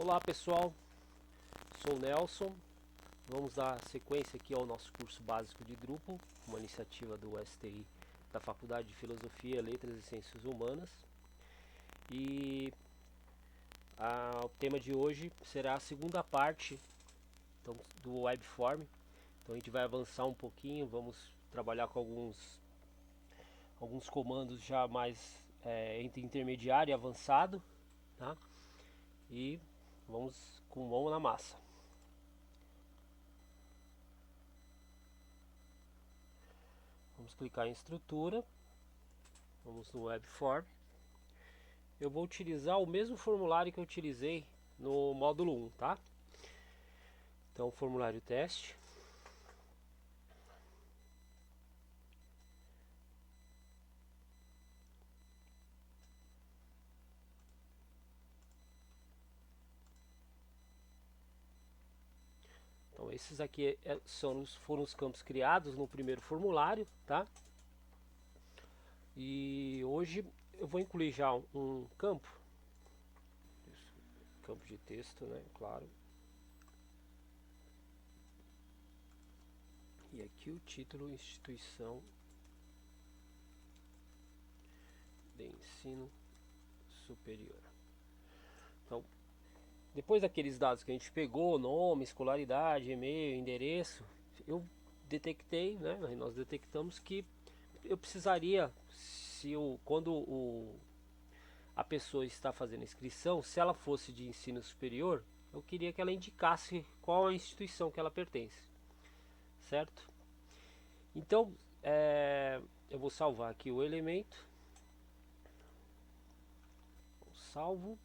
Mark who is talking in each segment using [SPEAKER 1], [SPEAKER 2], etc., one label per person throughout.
[SPEAKER 1] Olá pessoal, sou o Nelson. Vamos dar sequência aqui ao nosso curso básico de Drupal, uma iniciativa do STI da Faculdade de Filosofia, Letras e Ciências Humanas. E o tema de hoje será a segunda parte então, do Webform. Então a gente vai avançar um pouquinho, vamos trabalhar com alguns comandos já mais entre intermediário e avançado, tá? E vamos com mão na massa. Vamos clicar em estrutura, vamos no Webform. Eu vou utilizar o mesmo formulário que eu utilizei no módulo 1, tá? Então, formulário teste. Então, esses aqui foram os campos criados no primeiro formulário, tá? E hoje eu vou incluir já um campo de texto, né? Claro. E aqui o título: Instituição de Ensino Superior. Então, depois daqueles dados que a gente pegou, nome, escolaridade, e-mail, endereço, eu detectei, né? Nós detectamos que eu precisaria, quando a pessoa está fazendo a inscrição, se ela fosse de ensino superior, eu queria que ela indicasse qual a instituição que ela pertence, certo? Então, eu vou salvar aqui o elemento, salvo.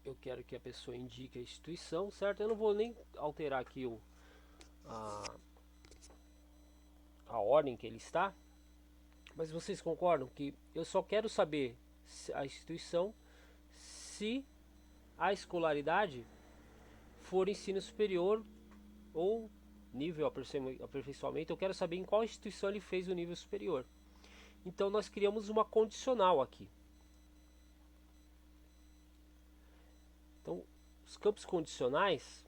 [SPEAKER 1] Eu quero que a pessoa indique a instituição, certo? Eu não vou nem alterar aqui a ordem que ele está, mas vocês concordam que eu só quero saber a instituição se a escolaridade for ensino superior ou nível aperfeiçoamento. Eu quero saber em qual instituição ele fez o nível superior. Então nós criamos uma condicional aqui. Então, os campos condicionais,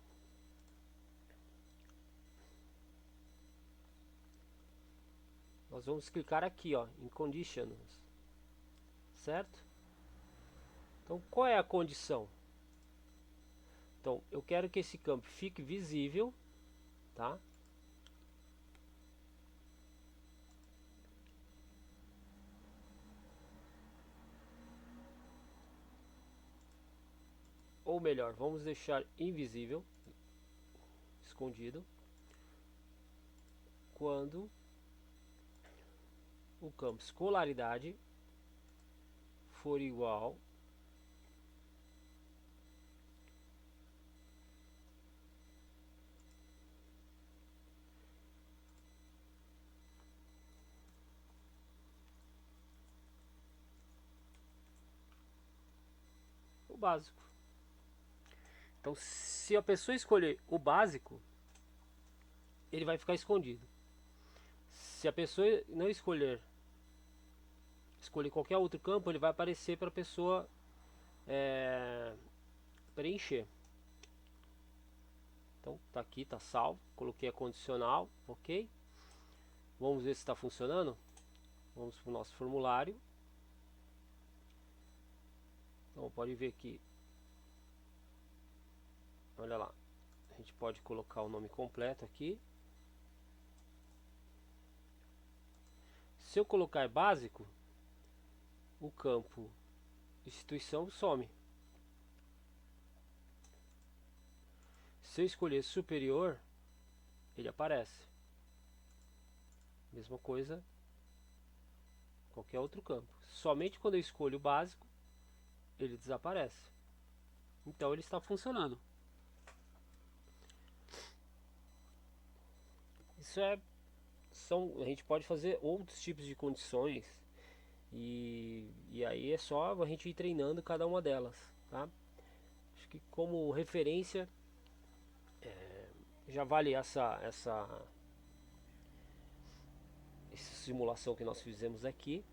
[SPEAKER 1] nós vamos clicar aqui, ó, em conditions, certo? Então, qual é a condição? Então, eu quero que esse campo fique visível, tá? Ou melhor, vamos deixar invisível, escondido, quando o campo escolaridade for igual ao básico. Então, se a pessoa escolher o básico, ele vai ficar escondido. Se a pessoa não escolher qualquer outro campo, ele vai aparecer para a pessoa preencher. Então, tá aqui, tá salvo. Coloquei a condicional, ok? Vamos ver se está funcionando. Vamos para o nosso formulário. Então, pode ver que, olha lá, a gente pode colocar o nome completo aqui. Se eu colocar básico, o campo instituição some. Se eu escolher superior, ele aparece. Mesma coisa, qualquer outro campo. Somente quando eu escolho o básico, ele desaparece. Então ele está funcionando. Isso a gente pode fazer outros tipos de condições e aí é só a gente ir treinando cada uma delas, tá? Acho que como referência já vale essa simulação que nós fizemos aqui.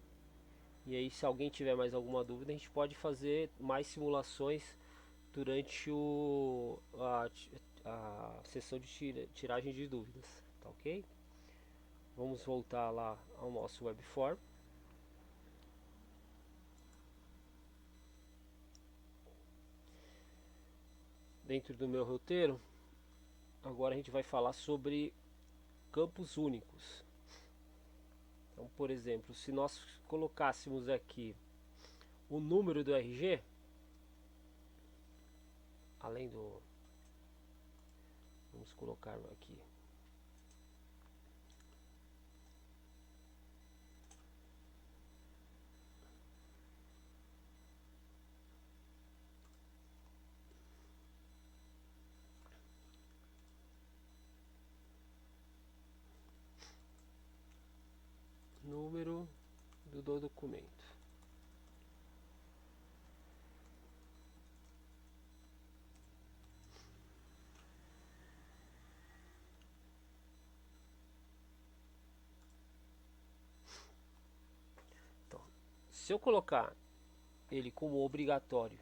[SPEAKER 1] E aí, se alguém tiver mais alguma dúvida, a gente pode fazer mais simulações durante a sessão de tiragem de dúvidas, tá ok? Vamos voltar lá ao nosso webform. Dentro do meu roteiro, agora a gente vai falar sobre campos únicos. Então, por exemplo, se nós colocássemos aqui o número do RG, além do... Vamos colocar aqui. Número do documento. Então, se eu colocar ele como obrigatório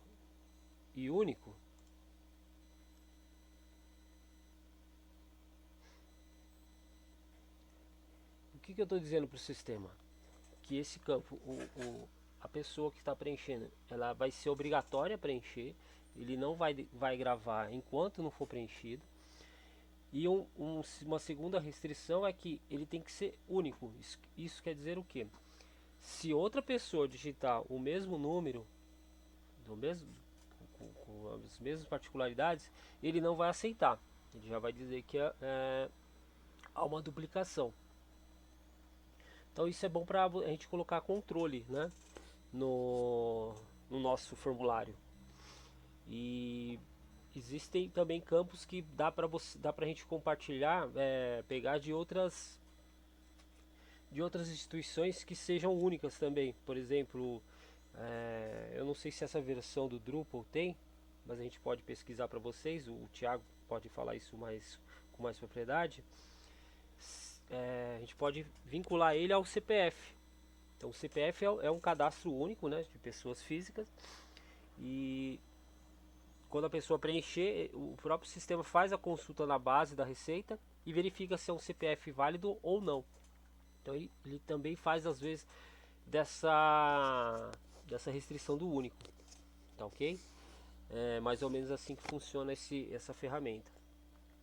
[SPEAKER 1] e único, o que eu estou dizendo para o sistema? Que esse campo, a pessoa que está preenchendo, ela vai ser obrigatória a preencher, ele não vai gravar enquanto não for preenchido. E uma segunda restrição é que ele tem que ser único. Isso quer dizer o quê? Se outra pessoa digitar o mesmo número, do mesmo, com as mesmas particularidades, ele não vai aceitar. Ele já vai dizer que há uma duplicação. Então isso é bom para a gente colocar controle, né, no nosso formulário. E existem também campos que dá para a gente compartilhar, pegar de outras instituições que sejam únicas também. Por exemplo, eu não sei se essa versão do Drupal tem, mas a gente pode pesquisar para vocês. O Thiago pode falar isso com mais propriedade. A gente pode vincular ele ao CPF. Então o CPF é um cadastro único, né, de pessoas físicas, e quando a pessoa preencher, o próprio sistema faz a consulta na base da Receita e verifica se é um CPF válido ou não. Então ele também faz às vezes dessa restrição do único, tá ok? É mais ou menos assim que funciona essa ferramenta.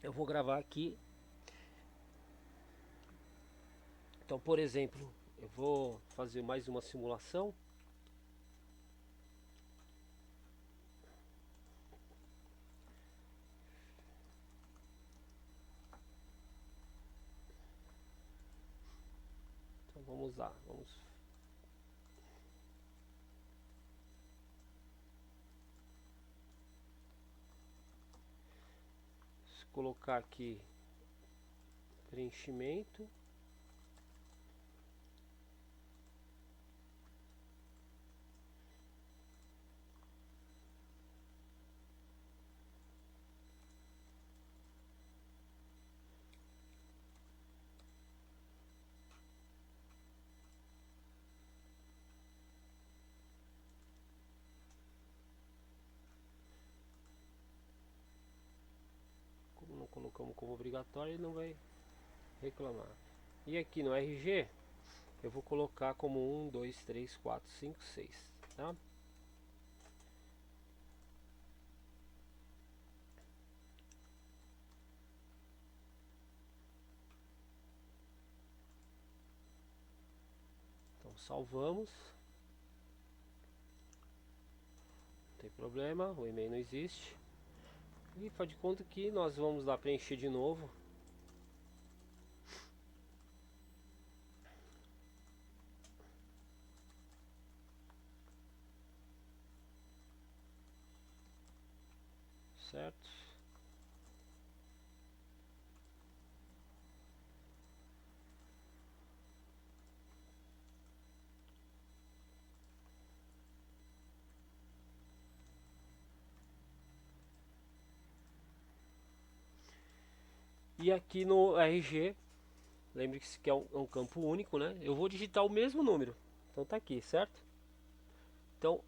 [SPEAKER 1] Eu vou gravar aqui. Então, por exemplo, eu vou fazer mais uma simulação. Então vamos lá, vamos colocar aqui preenchimento. Como não colocamos como obrigatório, ele não vai reclamar. E aqui no RG, eu vou colocar como 1, 2, 3, 4, 5, 6, tá? Então salvamos. Não tem problema, o e-mail não existe. E faz de conta que nós vamos lá preencher de novo. Certo? E aqui no RG, lembre-se que é um campo único, né? Eu vou digitar o mesmo número. Então tá aqui, certo? Então,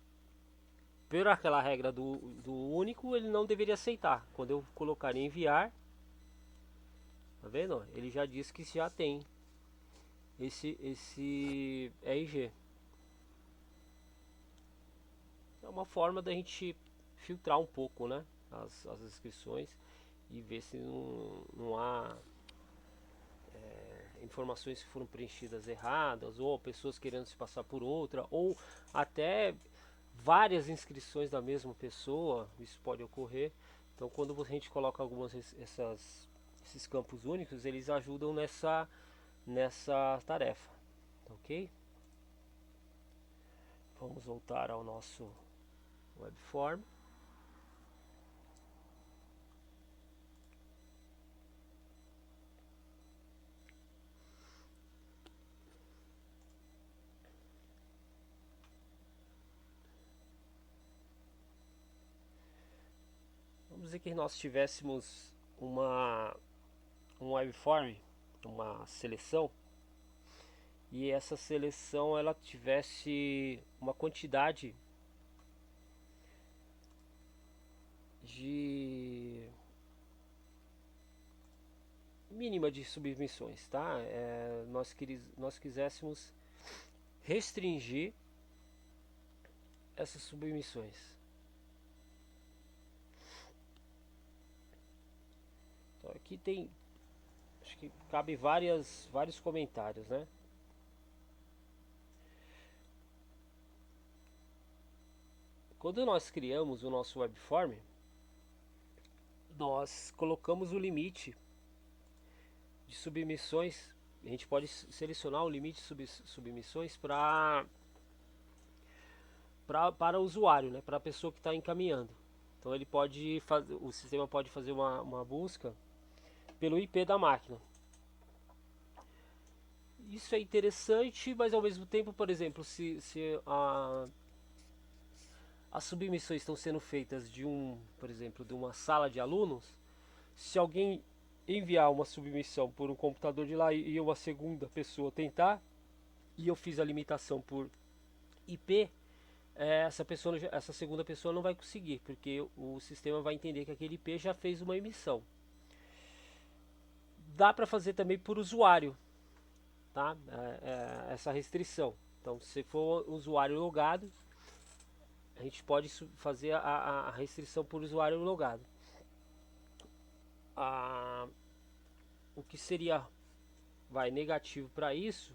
[SPEAKER 1] por aquela regra do único, ele não deveria aceitar. Quando eu colocar em enviar, tá vendo? Ele já disse que já tem esse RG. É uma forma da gente filtrar um pouco, né, as inscrições e ver se não há informações que foram preenchidas erradas, ou pessoas querendo se passar por outra, ou até várias inscrições da mesma pessoa. Isso pode ocorrer. Então, quando a gente coloca esses campos únicos, eles ajudam nessa tarefa, tá ok? Vamos voltar ao nosso webform. Vamos dizer que nós tivéssemos um webform, uma seleção, e essa seleção ela tivesse uma quantidade de mínima de submissões, tá? Nós quiséssemos restringir essas submissões. Então aqui tem, acho que cabe vários comentários, né? Quando nós criamos o nosso webform, nós colocamos o limite de submissões. A gente pode selecionar o limite de submissões para o usuário, né? Para a pessoa que está encaminhando. Então ele pode fazer, o sistema pode fazer uma busca pelo IP da máquina. Isso é interessante, mas ao mesmo tempo, por exemplo, se as submissões estão sendo feitas por exemplo, de uma sala de alunos, se alguém enviar uma submissão por um computador de lá e uma segunda pessoa tentar, e eu fiz a limitação por IP, essa segunda pessoa não vai conseguir, porque o sistema vai entender que aquele IP já fez uma emissão. Dá para fazer também por usuário, tá? Essa restrição. Então, se for usuário logado, a gente pode fazer a restrição por usuário logado. O que seria negativo para isso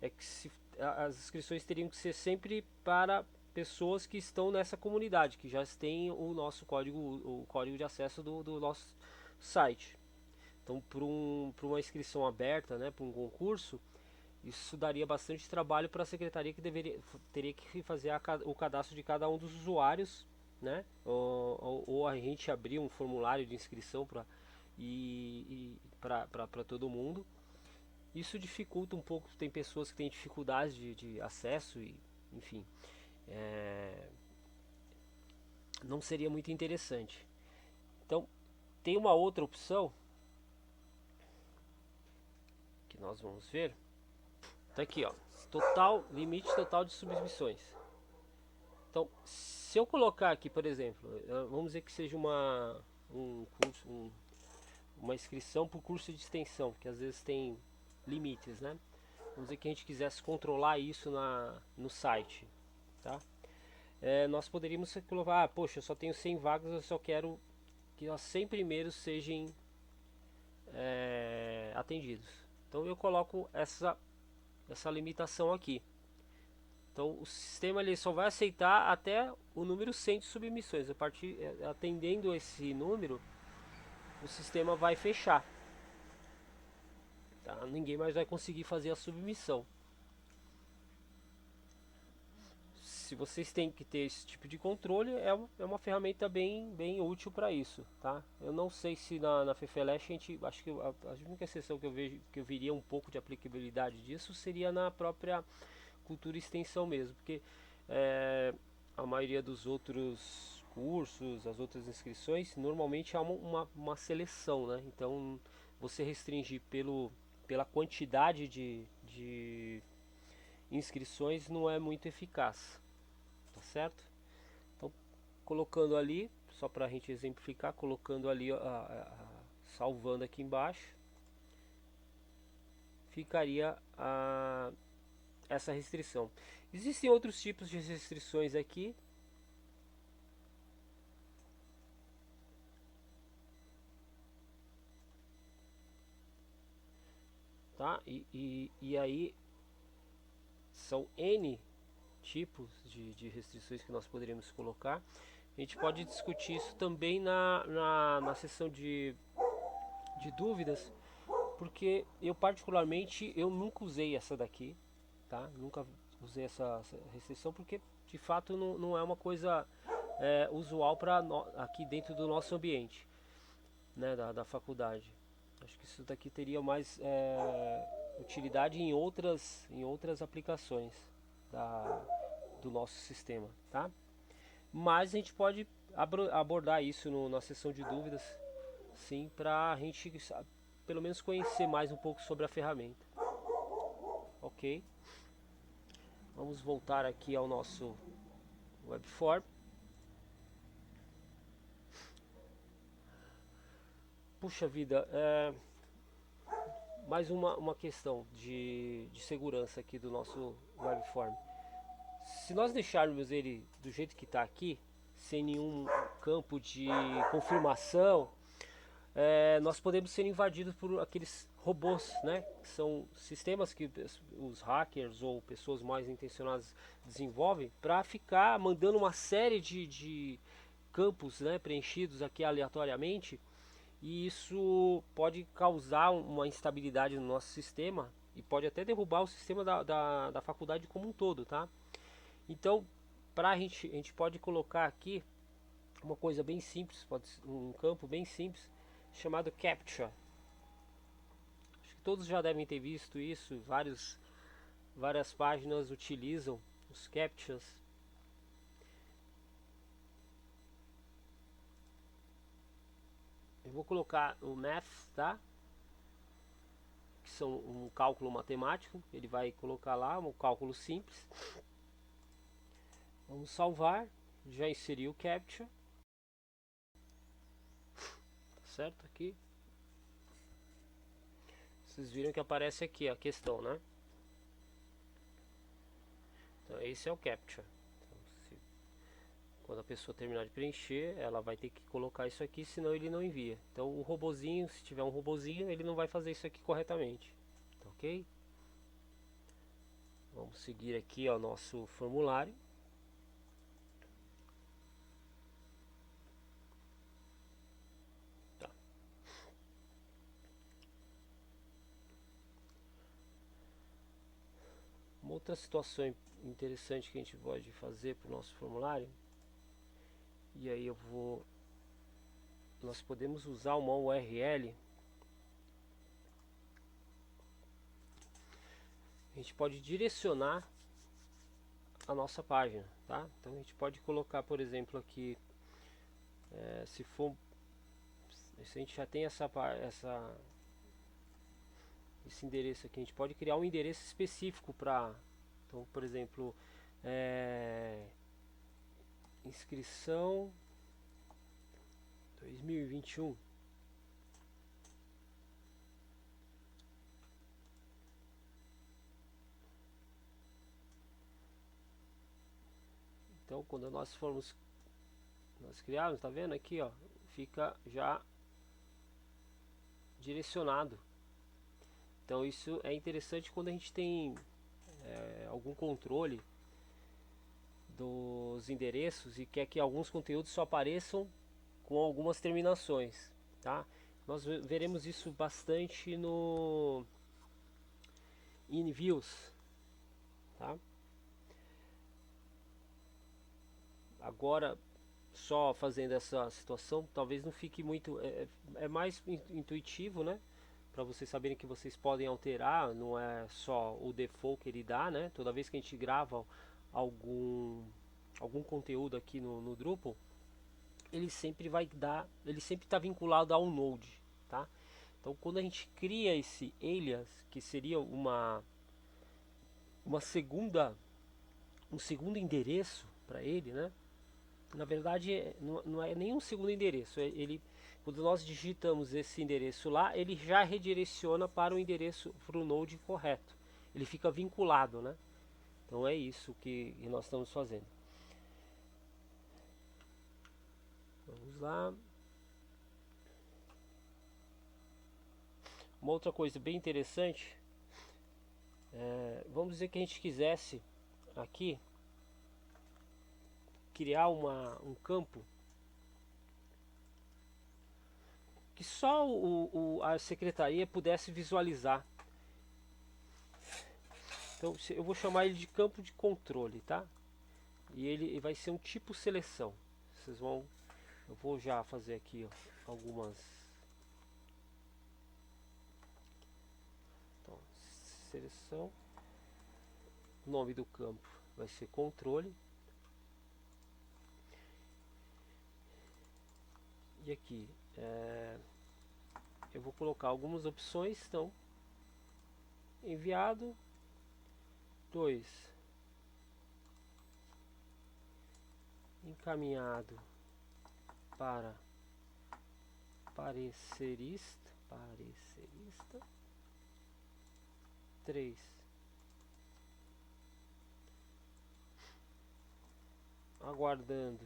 [SPEAKER 1] é que as inscrições teriam que ser sempre para pessoas que estão nessa comunidade, que já têm o nosso o código de acesso do nosso site. Então, para uma inscrição aberta, né, para um concurso, isso daria bastante trabalho para a secretaria, que teria que fazer o cadastro de cada um dos usuários, né? Ou a gente abrir um formulário de inscrição para todo mundo. Isso dificulta um pouco, tem pessoas que têm dificuldades de acesso e, enfim, não seria muito interessante. Então, tem uma outra opção que nós vamos ver. Tá aqui, ó, limite total de submissões. Então, se eu colocar aqui, por exemplo, vamos dizer que seja uma inscrição para o curso de extensão, que às vezes tem limites, né? Vamos dizer que a gente quisesse controlar isso no site, tá? Nós poderíamos colocar, poxa, eu só tenho 100 vagas, eu só quero que os 100 primeiros sejam atendidos. Então eu coloco essa limitação aqui. Então o sistema ele só vai aceitar até o número 100 de submissões. Atendendo esse número, o sistema vai fechar. Tá? Ninguém mais vai conseguir fazer a submissão. Se vocês têm que ter esse tipo de controle, é uma ferramenta bem útil para isso, tá? Eu não sei se na FEFELESH acho que a única exceção que eu veria um pouco de aplicabilidade disso seria na própria cultura e extensão mesmo, porque a maioria dos outros cursos, as outras inscrições, normalmente há uma seleção, né? Então você restringir pela quantidade de inscrições não é muito eficaz. tá certo? Então, colocando ali, só para a gente exemplificar, colocando ali, salvando aqui embaixo, ficaria essa restrição. Existem outros tipos de restrições aqui. Tá? E aí são N tipos de restrições que nós poderíamos colocar. A gente pode discutir isso também na sessão de dúvidas, porque eu particularmente eu nunca usei essa daqui, tá? Nunca usei essa restrição porque de fato não é uma coisa usual para aqui dentro do nosso ambiente, né, da faculdade. Acho que isso daqui teria mais utilidade em outras aplicações do nosso sistema, tá? Mas a gente pode abordar isso na sessão de dúvidas, sim, para a gente pelo menos conhecer mais um pouco sobre a ferramenta. Ok? Vamos voltar aqui ao nosso webform. Puxa vida, mais uma questão de segurança aqui do nosso webform. Se nós deixarmos ele do jeito que está aqui, sem nenhum campo de confirmação, nós podemos ser invadidos por aqueles robôs, né? Que são sistemas que os hackers ou pessoas mais intencionadas desenvolvem para ficar mandando uma série de campos, né, preenchidos aqui aleatoriamente, e isso pode causar uma instabilidade no nosso sistema e pode até derrubar o sistema da faculdade como um todo, tá? Então, a gente pode colocar aqui uma coisa bem simples, pode ser um campo bem simples chamado CAPTCHA. Acho que todos já devem ter visto isso, várias páginas utilizam os CAPTCHAs. Eu vou colocar o math, tá? Que são um cálculo matemático, ele vai colocar lá um cálculo simples. Vamos salvar, já inseri o CAPTCHA, certo? Aqui vocês viram que aparece aqui a questão, né? Então esse é o CAPTCHA. Então, quando a pessoa terminar de preencher, ela vai ter que colocar isso aqui, senão ele não envia. Então o robozinho, se tiver um robozinho, ele não vai fazer isso aqui corretamente, tá ok? Vamos seguir aqui o nosso formulário. Tá. Uma outra situação interessante que a gente pode fazer para o nosso formulário, e aí nós podemos usar uma URL. A gente pode direcionar a nossa página, tá? Então a gente pode colocar, por exemplo, aqui, se a gente já tem esse endereço aqui, a gente pode criar um endereço específico para, então, por exemplo, inscrição 2021. Então, quando nós criarmos, tá vendo aqui, ó, fica já direcionado. Então, isso é interessante quando a gente tem algum controle dos endereços e quer que alguns conteúdos só apareçam com algumas terminações, tá? Nós veremos isso bastante no enviews, tá? Agora, só fazendo essa situação, talvez não fique muito, é mais intuitivo, né? Para vocês saberem que vocês podem alterar, não é só o default que ele dá, né? Toda vez que a gente grava algum conteúdo aqui no Drupal, ele sempre está vinculado ao node, tá? Então, quando a gente cria esse alias, que seria um segundo endereço, para ele, né? Na verdade, não é nenhum segundo endereço. Ele, quando nós digitamos esse endereço lá, ele já redireciona para o endereço, para o node correto. Ele fica vinculado, né? Então é isso que nós estamos fazendo. Vamos lá. Uma outra coisa bem interessante, vamos dizer que a gente quisesse aqui criar um campo que só a secretaria pudesse visualizar. Então eu vou chamar ele de campo de controle, tá? E ele vai ser um tipo seleção. Vocês vão, eu vou já fazer aqui ó, algumas. Então, seleção. O nome do campo vai ser controle. E aqui eu vou colocar algumas opções. Então, enviado 2, encaminhado para parecerista 3, aguardando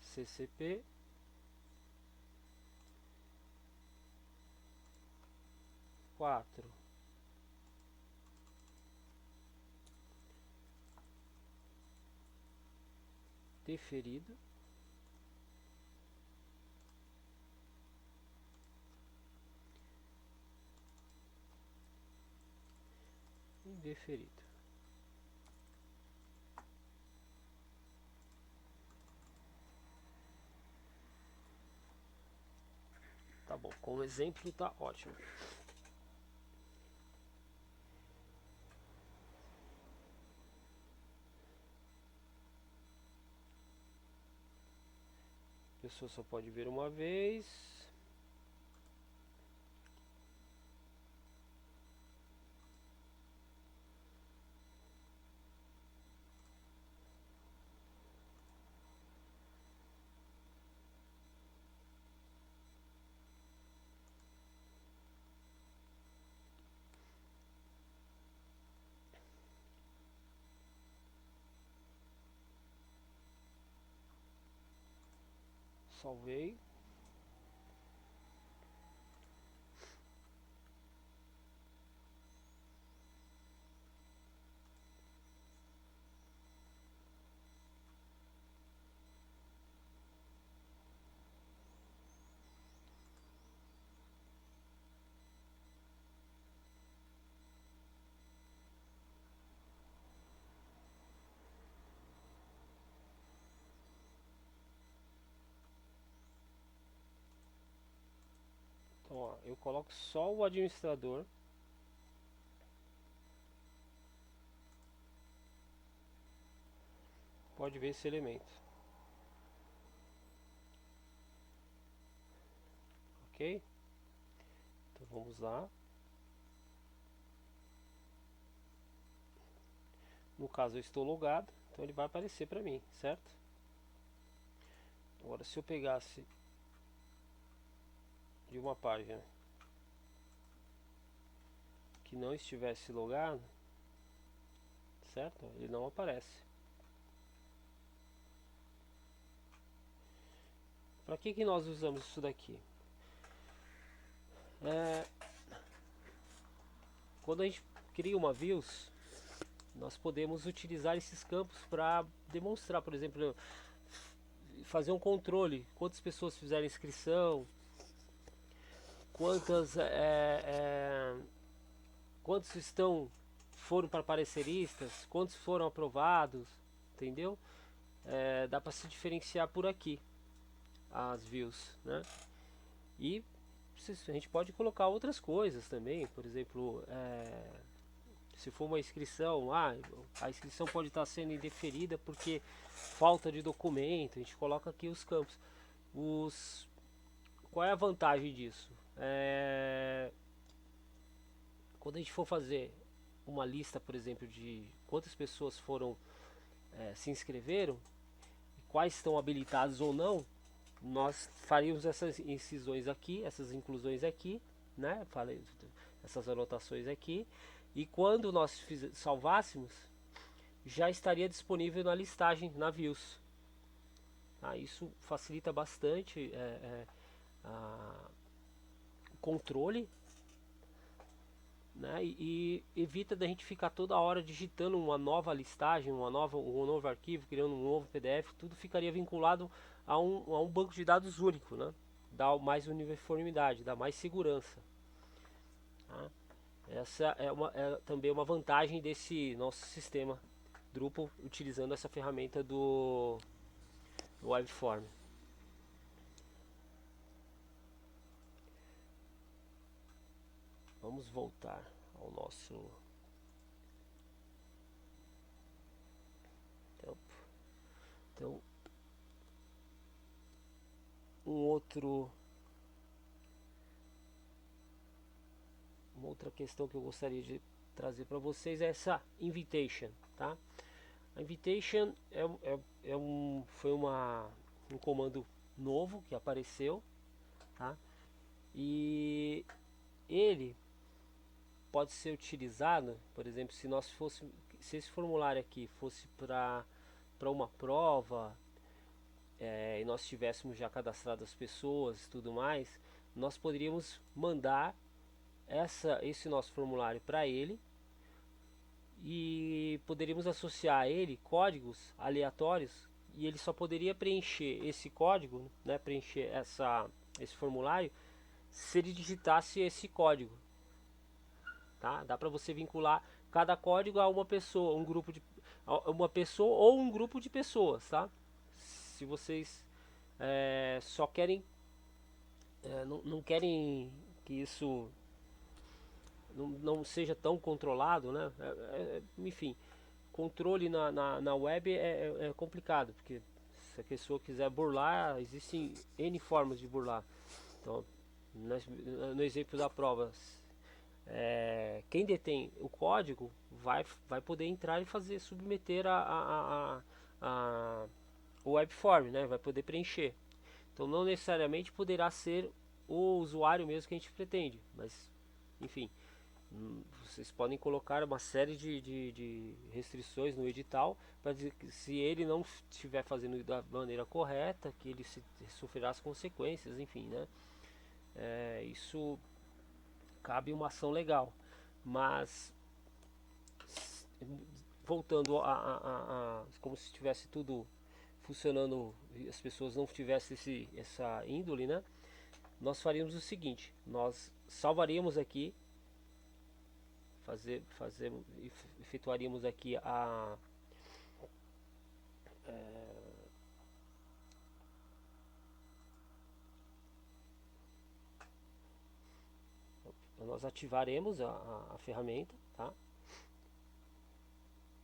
[SPEAKER 1] CCP, 4, deferido, indeferido. Tá bom, como exemplo tá ótimo. A pessoa só pode ver uma vez. Salvei. Então, ó, eu coloco só o administrador. Pode ver esse elemento. Ok? Então vamos lá. No caso eu estou logado, então ele vai aparecer para mim, certo? Agora se eu pegasse de uma página que não estivesse logado, certo? Ele não aparece. Para que nós usamos isso daqui? Quando a gente cria uma views, nós podemos utilizar esses campos para demonstrar, por exemplo, fazer um controle, quantas pessoas fizeram inscrição, quantos foram para pareceristas, quantos foram aprovados, entendeu? Dá para se diferenciar por aqui as views, né? E a gente pode colocar outras coisas também, por exemplo, se for uma inscrição, a inscrição pode estar sendo indeferida porque falta de documento, a gente coloca aqui os campos. Qual é a vantagem disso? Quando a gente for fazer uma lista, por exemplo, de quantas pessoas foram se inscreveram, quais estão habilitados ou não, nós faríamos essas incisões aqui, essas inclusões aqui, né? Falei essas anotações aqui, e quando nós salvássemos, já estaria disponível na listagem, na views. Tá? Isso facilita bastante o controle, né? E evita da gente ficar toda hora digitando uma nova listagem, um novo arquivo, criando um novo PDF, tudo ficaria vinculado a um banco de dados único, né? Dá mais uniformidade, dá mais segurança. Tá? Essa é também uma vantagem desse nosso sistema Drupal utilizando essa ferramenta do Waveform. Vamos voltar ao nosso tempo. Então, uma outra questão que eu gostaria de trazer para vocês é essa invitation, tá? A invitation foi um comando novo que apareceu, tá? E ele pode ser utilizado, por exemplo, se esse formulário aqui fosse para uma prova, e nós tivéssemos já cadastrado as pessoas e tudo mais, nós poderíamos mandar esse nosso formulário para ele e poderíamos associar a ele códigos aleatórios, e ele só poderia preencher esse código, né, preencher esse formulário, se ele digitasse esse código. Tá? Dá para você vincular cada código a uma pessoa, uma pessoa ou um grupo de pessoas, tá? Se vocês só querem, não querem que isso não seja tão controlado, né? Enfim, controle na web é complicado, porque se a pessoa quiser burlar, existem N formas de burlar. Então, no exemplo da prova, quem detém o código vai poder entrar e submeter o webform, né? Vai poder preencher. Então não necessariamente poderá ser o usuário mesmo que a gente pretende, mas enfim, vocês podem colocar uma série de restrições no edital para dizer que se ele não estiver fazendo da maneira correta, que ele sofrerá as consequências, enfim, né? Isso cabe uma ação legal, mas voltando como se tivesse tudo funcionando e as pessoas não tivessem essa índole, né? Nós faríamos o seguinte: nós salvaríamos aqui, efetuaríamos aqui nós ativaremos a ferramenta, tá?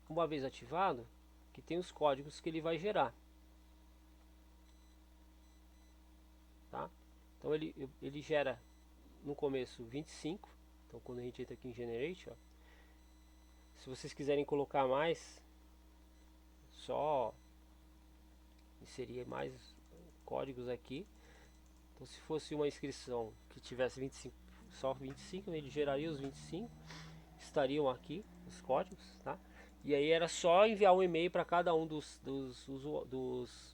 [SPEAKER 1] Uma vez ativado, que tem os códigos que ele vai gerar, tá? Então ele gera no começo 25. Então quando a gente entra aqui em Generate, ó, se vocês quiserem colocar mais, só inserir mais códigos aqui. Então se fosse uma inscrição que tivesse 25, só 25, ele geraria os 25, estariam aqui os códigos, tá? E aí era só enviar um e-mail para cada um dos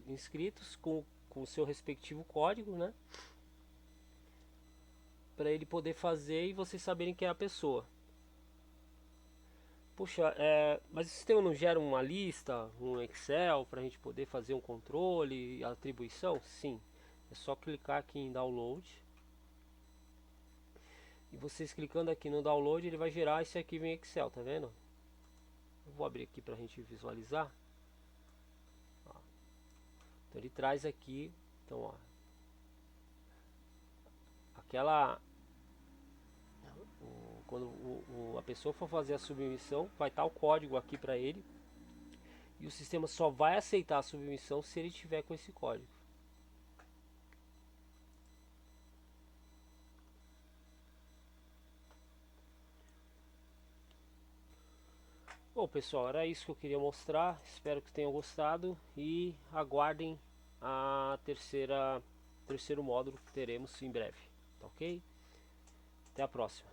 [SPEAKER 1] inscritos com o seu respectivo código, né? Para ele poder fazer e vocês saberem quem é a pessoa. Puxa, mas o sistema não gera uma lista, um Excel para a gente poder fazer um controle e atribuição? Sim, é só clicar aqui em download. E vocês clicando aqui no download, ele vai gerar esse arquivo em Excel, tá vendo? Eu vou abrir aqui para a gente visualizar. Ó. Então ele traz aqui, então ó, quando a pessoa for fazer a submissão, vai estar o código aqui para ele. E o sistema só vai aceitar a submissão se ele tiver com esse código. Bom, pessoal, era isso que eu queria mostrar. Espero que tenham gostado e aguardem a terceiro módulo que teremos em breve, tá ok? Até a próxima.